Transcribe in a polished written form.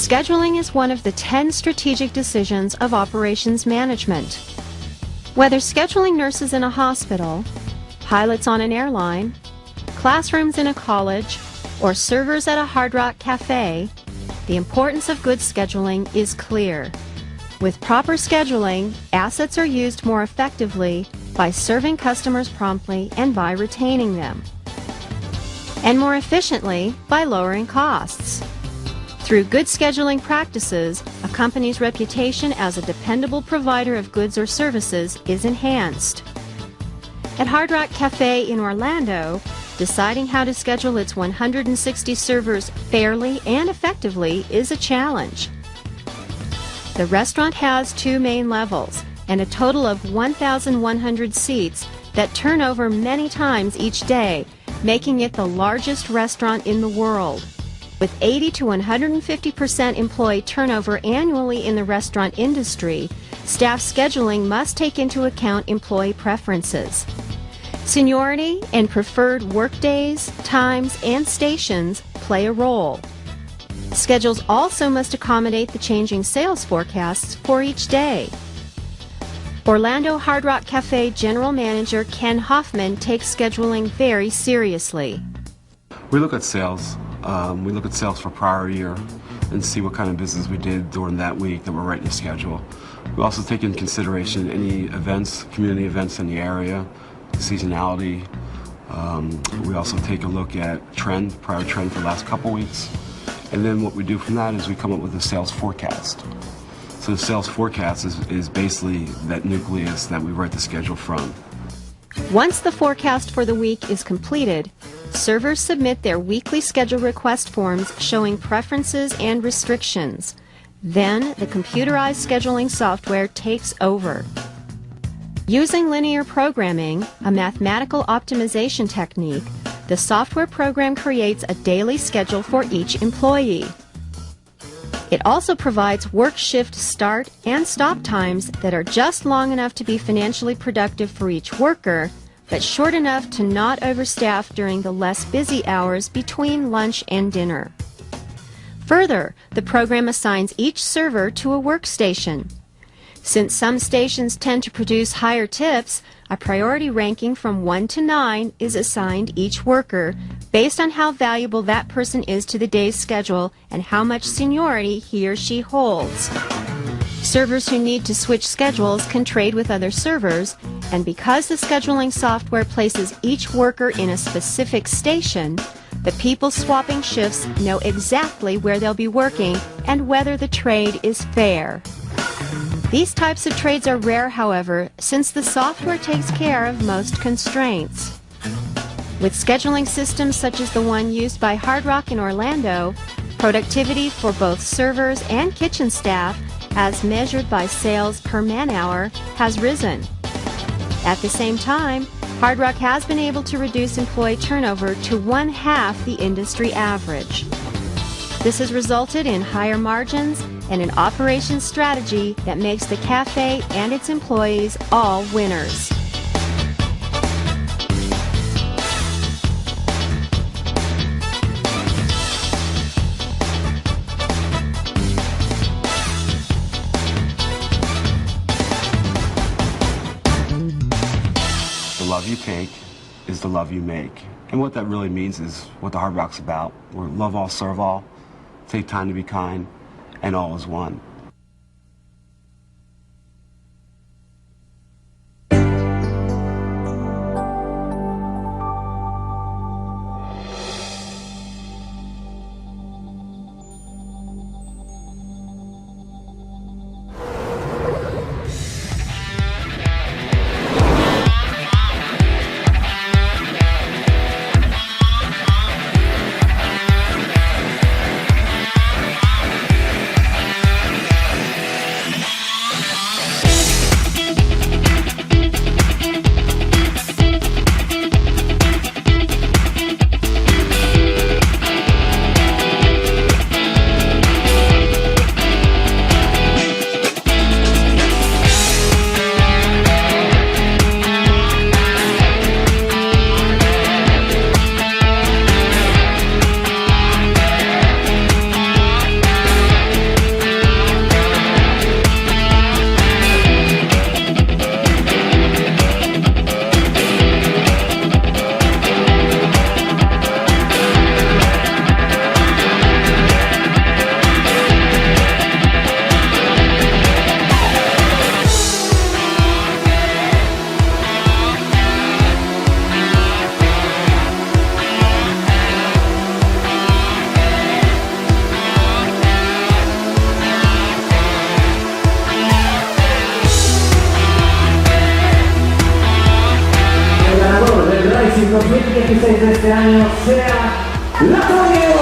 Scheduling is one of the 10 strategic decisions of operations management. Whether scheduling nurses in a hospital, pilots on an airline, classrooms in a college, or servers at a Hard Rock Cafe, the importance of good scheduling is clear. With proper scheduling, assets are used more effectively by serving customers promptly and by retaining them, and more efficiently by lowering costs. Through good scheduling practices, a company's reputation as a dependable provider of goods or services is enhanced. At Hard Rock Cafe in Orlando, deciding how to schedule its 160 servers fairly and effectively is a challenge. The restaurant has 2 main levels and a total of 1,100 seats that turn over many times each day, making it the largest restaurant in the world. With 80 to 150% employee turnover annually in the restaurant industry, staff scheduling must take into account employee preferences. Seniority and preferred workdays, times, and stations play a role. Schedules also must accommodate the changing sales forecasts for each day. Orlando Hard Rock Cafe General Manager Ken Hoffman takes scheduling very seriously. We look at sales. We look at sales for prior year and see what kind of business we did during that week that we're writing a schedule. We also take into consideration any events, community events in the area, seasonality. We also take a look at prior trend for the last couple weeks. And then what we do from that is we come up with a sales forecast. So the sales forecast is basically that nucleus that we write the schedule from. Once the forecast for the week is completed, servers submit their weekly schedule request forms showing preferences and restrictions. Then the computerized scheduling software takes over. Using linear programming, a mathematical optimization technique, the software program creates a daily schedule for each employee. It also provides work shift start and stop times that are just long enough to be financially productive for each worker, but short enough to not overstaff during the less busy hours between lunch and dinner. Further, the program assigns each server to a workstation. Since some stations tend to produce higher tips, a priority ranking from 1 to 9 is assigned each worker based on how valuable that person is to the day's schedule and how much seniority he or she holds. Servers who need to switch schedules can trade with other servers, and because the scheduling software places each worker in a specific station, the people swapping shifts know exactly where they'll be working and whether the trade is fair. These types of trades are rare, however, since the software takes care of most constraints. With scheduling systems such as the one used by Hard Rock in Orlando, productivity for both servers and kitchen staff, as measured by sales per man-hour, has risen. At the same time, Hard Rock has been able to reduce employee turnover to 1/2 the industry average. This has resulted in higher margins and an operations strategy that makes the cafe and its employees all winners. The love you take is the love you make. And what that really means is what the Hard Rock's about. We're love all, serve all, take time to be kind, and all is one. 2016 de este año sea la Comienza.